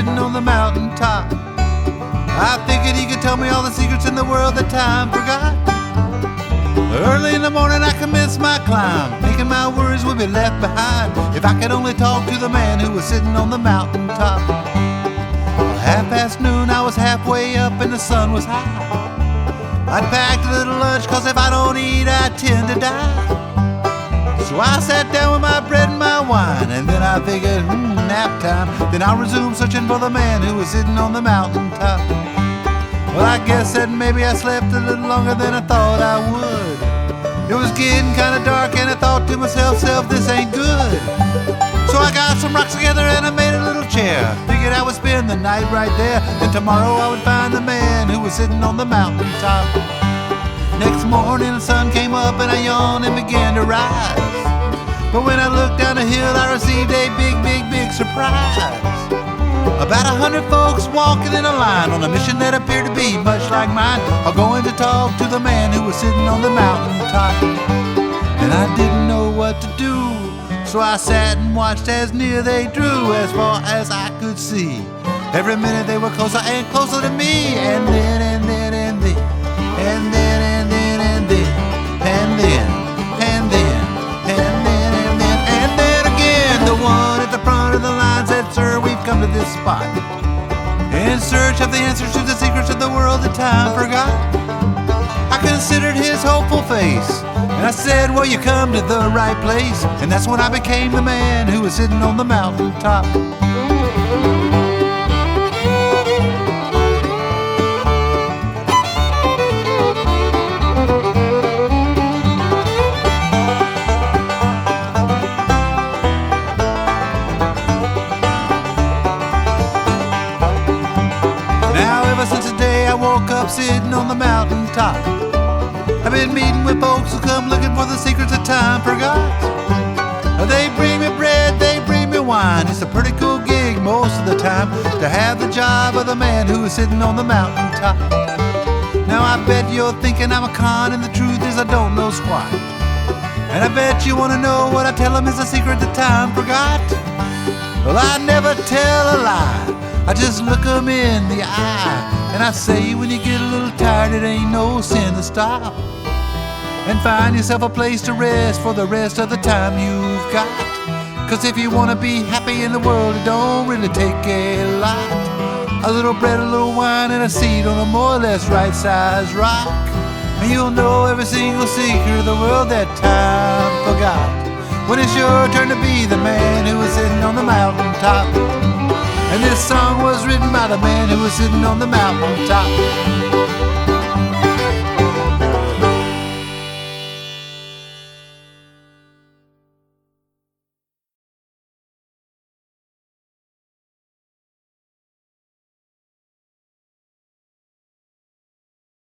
sitting on the mountaintop. I figured he could tell me all the secrets in the world that time forgot. Early in the morning I commenced my climb, thinking my worries would be left behind if I could only talk to the man who was sitting on the mountaintop. 12:30 I was halfway up and the sun was high. I'd packed a little lunch, cause if I don't eat I tend to die. So I sat down with my bread and my wine, and then I figured, nap time. Then I'll resume searching for the man who was sitting on the mountaintop. Well, I guess that maybe I slept a little longer than I thought I would. It was getting kind of dark and I thought to myself, this ain't good. So I got some rocks together and I made a little chair. Figured I would spend the night right there, then tomorrow I would find the man who was sitting on the mountaintop. Next morning the sun came up and I yawned and began to rise. But when I looked down the hill I received a big surprise. About 100 folks walking in a line on a mission that appeared to be much like mine, are going to talk to the man who was sitting on the mountaintop. And I didn't know what to do, so I sat and watched as near they drew, as far as I could see. Every minute they were closer and closer to me, and then, and then, and then, and then, and then, and then, and then, and then, and then, and then, and then again. The one at the front of the line said, "Sir, we've come to this spot in search of the answers to the secrets of the world that time forgot." I considered his hopeful face, and I said, "Well, you come to the right place." And that's when I became the man who was sitting on the mountaintop. Sitting on the mountaintop, I've been meeting with folks who come looking for the secrets that time forgot. They bring me bread, they bring me wine. It's a pretty cool gig most of the time to have the job of the man who is sitting on the mountaintop. Now I bet you're thinking I'm a con, and the truth is I don't know squat. And I bet you want to know what I tell them is a secret that time forgot. Well, I never tell a lie, I just look them in the eye. And I say, when you get a little tired, it ain't no sin to stop and find yourself a place to rest for the rest of the time you've got. Cause if you wanna be happy in the world, it don't really take a lot. A little bread, a little wine, and a seat on a more or less right-sized rock, and you'll know every single secret of the world that time forgot. When it's your turn to be the man who was sitting on the mountaintop. And this song was written by the man who was sitting on the mountaintop.